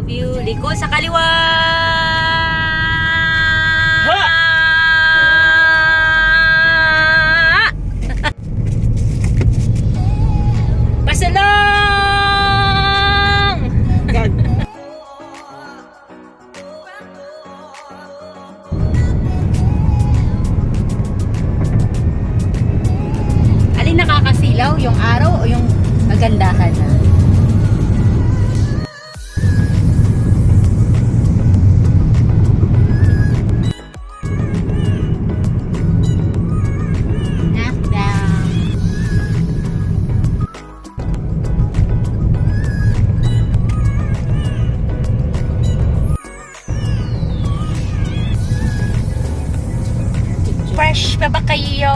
View, liko sa kaliwa. Pasalong. Alin nakakasilaw, yung araw o yung magandahan? Fresh pa ba kayo?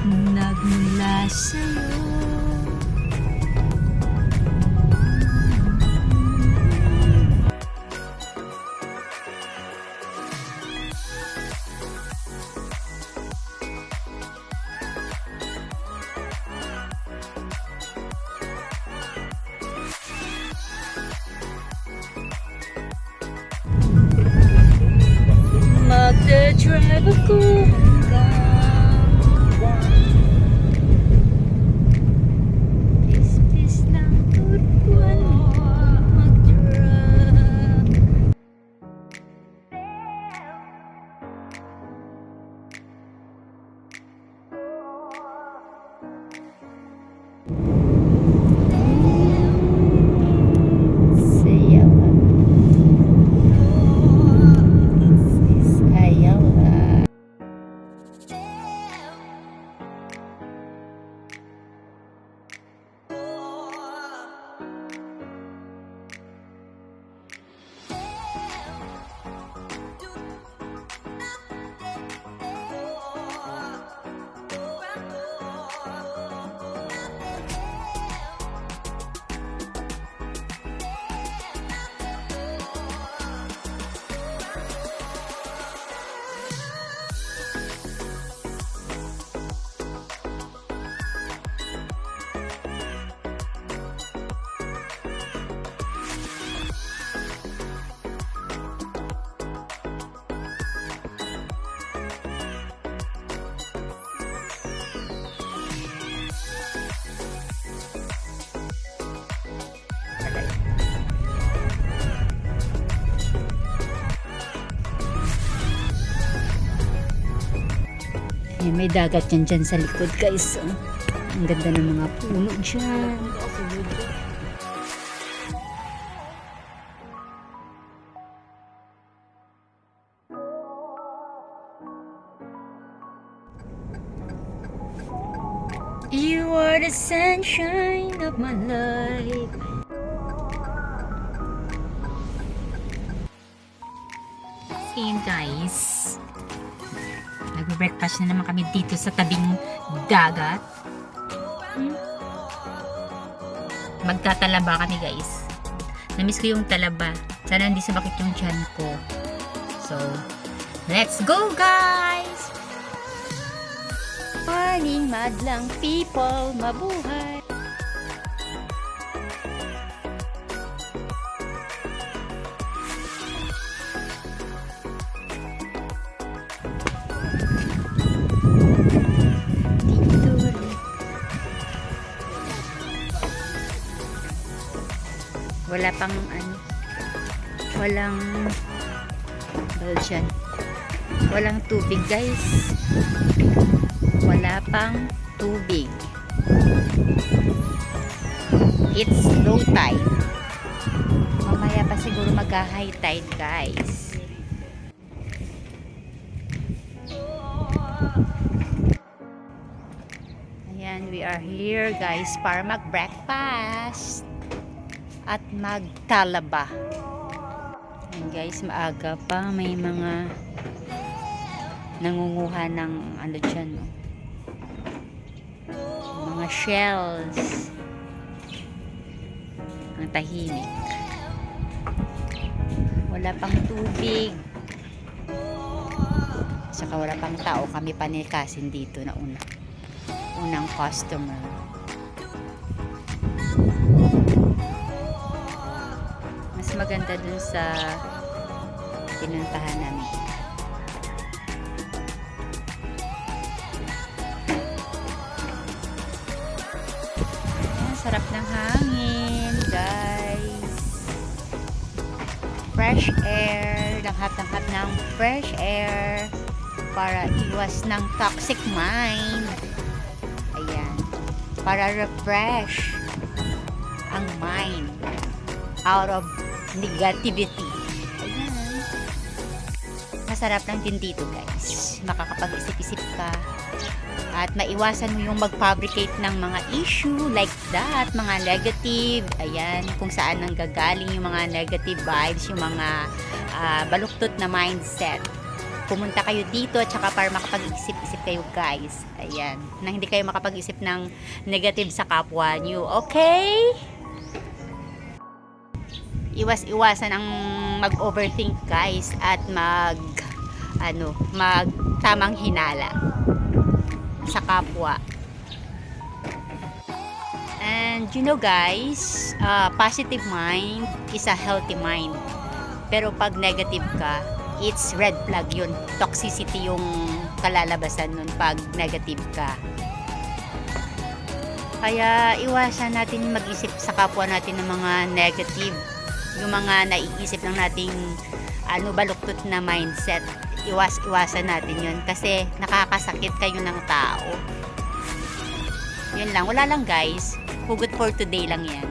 Nagmula sa'yo. Magdadrive ako may dagat yan dyan sa likod, guys. Ang ganda ng mga puno dyan. You are the sunshine of my life. See you guys. Nag-breakfast na naman kami dito sa tabing dagat. Magtatalaba kami, guys. Namiss ko yung talaba. Sana hindi sumakit yung tiyan ko. So, let's go, guys! Bye! morning, madlang people, mabuhay! Dito rin. Wala pang walang dyan. Walang tubig guys. Wala pang tubig. It's low tide. Mamaya pa siguro mag-high tide guys. Ayan, we are here guys para mag-breakfast at magtalaba. Ayan guys, maaga pa, may mga nangunguha ng dyan, no? Mga shells. Ang tahimik. Wala pang tubig. Saka wala pang tao, kami panikasin dito na unang customer. Mas maganda dun sa pinuntahan namin. Ayan, sarap ng hangin guys. Fresh air, langhat-langhat ng fresh air para iwas ng toxic mind. Ayan, para refresh ang mind out of negativity. Ayan. Masarap lang din dito guys. Makakapag-isip-isip ka at maiwasan mo yung mag-fabricate ng mga issue like that, mga negative. Ayan, kung saan nanggagaling yung mga negative vibes, yung mga baluktot na mindset. Pumunta kayo dito at saka para makapag-isip-isip kayo guys. Ayan, na hindi kayo makapag-isip ng negative sa kapwa nyo. Okay? Iwas-iwasan ang mag-overthink guys at tamang hinala sa kapwa. And you know guys, positive mind is a healthy mind. Pero pag negative ka, it's red flag yun. Toxicity yung kalalabasan nun pag negative ka. Kaya iwasan natin mag-isip sa kapwa natin ng mga negative. Yung mga naiisip lang nating baluktot na mindset. Iwasan natin yun kasi nakakasakit kayo ng tao. Yun lang, wala lang guys. Hugot for today lang yan.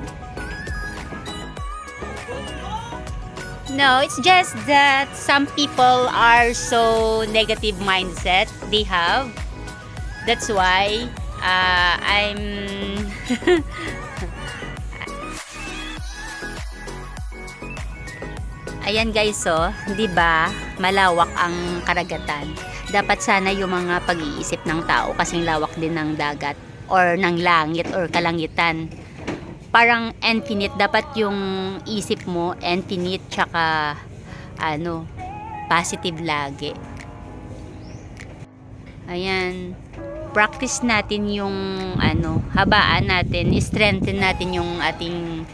No, it's just that some people are so negative mindset they have. That's why I'm ayan guys, oh, 'di ba? Malawak ang karagatan. Dapat sana yung mga pag-iisip ng tao kasing lawak din ng dagat or ng langit or kalangitan. Parang infinite, dapat yung isip mo infinite tsaka positive lagi. Ayan. Practice natin yung habaan natin, strengthen natin yung ating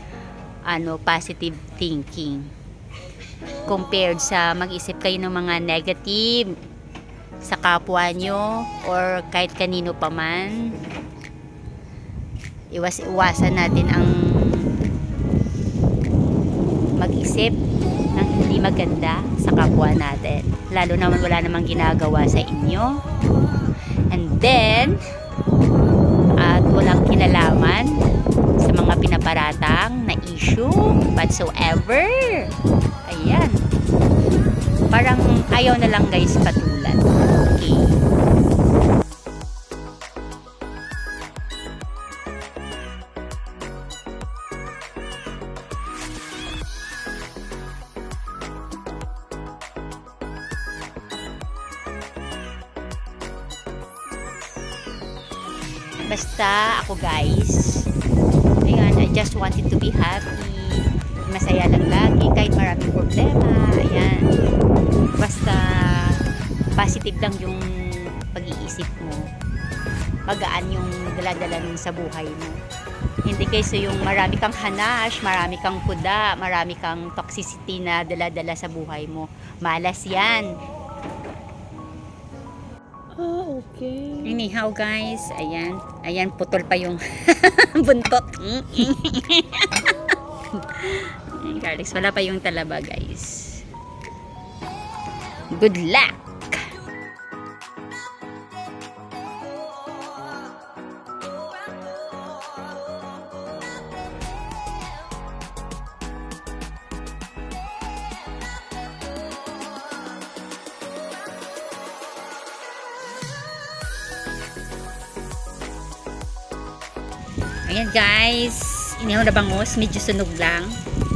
positive thinking. Compared sa mag-isip kayo ng mga negative sa kapwa nyo or kahit kanino pa man. Iwasan natin ang mag-isip ng hindi maganda sa kapwa natin. Lalo naman wala namang ginagawa sa inyo. And then, at walang kinalaman sa mga pinaparatang na issue whatsoever. Ayan. Parang ayaw na lang guys patulan. Okay. Basta ako guys, ayan, I just wanted to be happy. Masaya lang lagi kahit maraming problema. Ayan, basta positive lang yung pag-iisip mo. magaan yung dala-dala nun sa buhay mo. Hindi kaysa yung marami kang hanash, marami kang kuda, marami kang toxicity na dala-dala sa buhay mo. Malas yan. Okay. Anyhow guys, ayan. Ayan, putol pa yung buntot. Garlics, wala pa yung talaba guys. Good luck! Ayan guys, inihaw na bangus, medyo sunog lang.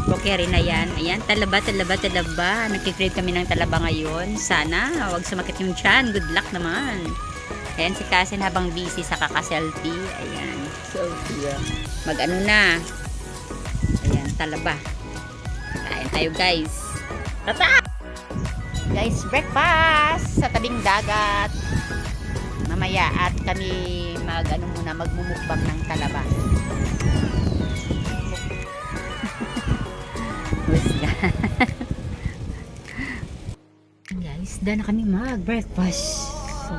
Okay rin na yan. Ayan, talaba. Nagkikrave kami ng talaba ngayon. Sana, wag sumakit yung tiyan. Good luck naman. Ayan, si Kasen habang busy sa kakaselfie. Ayan. Selfie. Mag-ano na. Ayan, talaba. Kain tayo guys. Tata! Guys, breakfast sa tabing dagat. Mamaya at kami magmumukbang ng talaba. Guys, na kami mag-breakfast. So,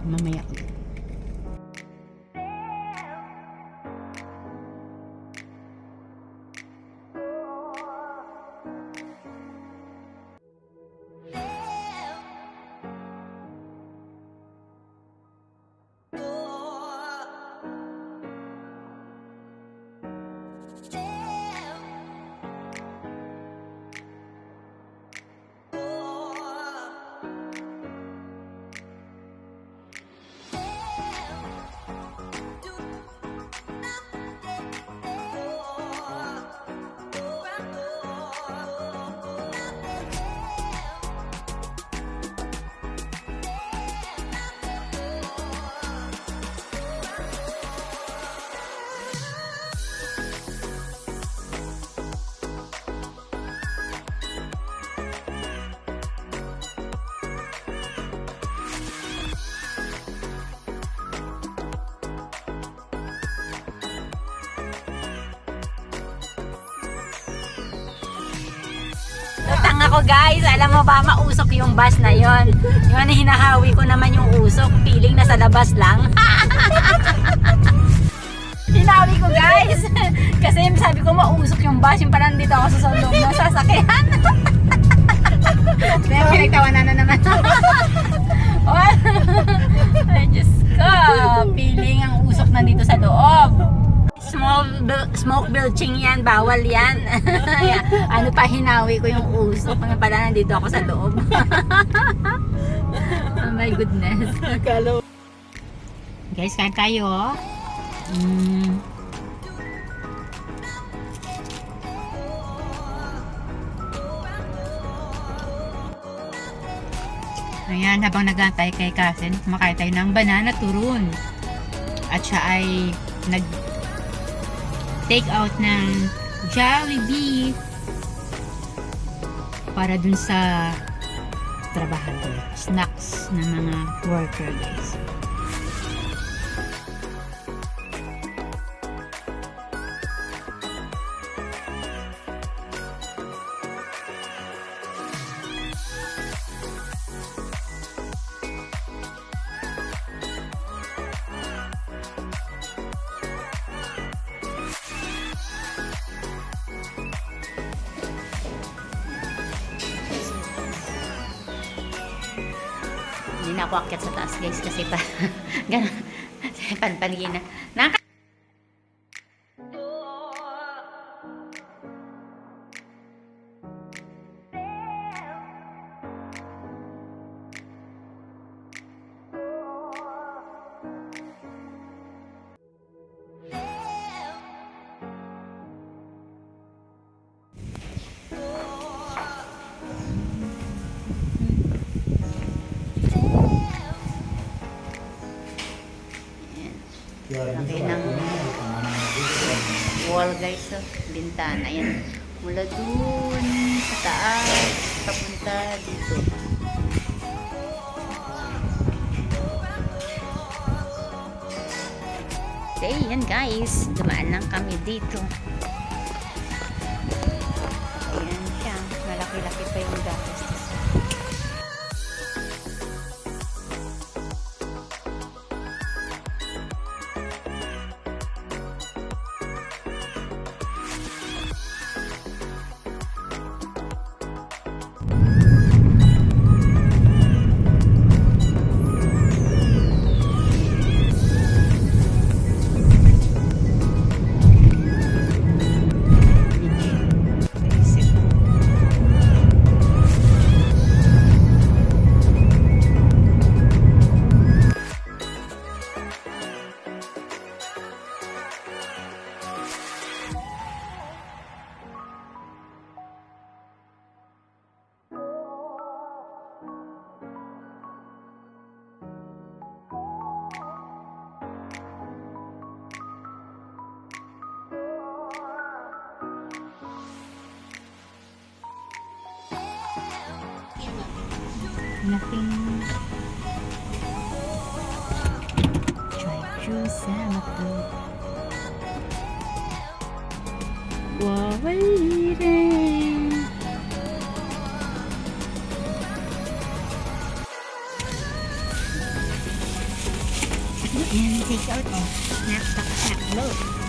mamaya. Lutang ako guys, alam mo ba mausok yung bus na yon. Yung hinahawi ko naman yung usok, feeling nasa labas lang. Hinahawi ko guys, kasi sabi ko mausok yung bus, yung parang dito ako sa loob ng sasakyan. Kaya pinagtawanan na naman. Ay Diyos ko, feeling ang usok nandito sa loob. Smoke belching yan, bawal yan. Ano pa, hinawi ko yung usok. Ngayon pala nandito ako sa loob. Oh my goodness. Guys, kain tayo. Ayan, habang nagantay kay Kasen, kumakain tayo ng banana turon. At siya ay take out ng Jollibee para dun sa trabahador, snacks ng mga worker guys. Hindi na ako akyat sa taas guys kasi pa gano'n panpanigin na. Laki ng wall guys, so, bintana yan mula dun sa taas papunta dito. So, yan guys. Dumaan lang kami dito. Ayan siya. Malaki-laki pa yung gatas. Nothing. Try sama to. Wawalirin. Yan, take out. Snap, snap, load.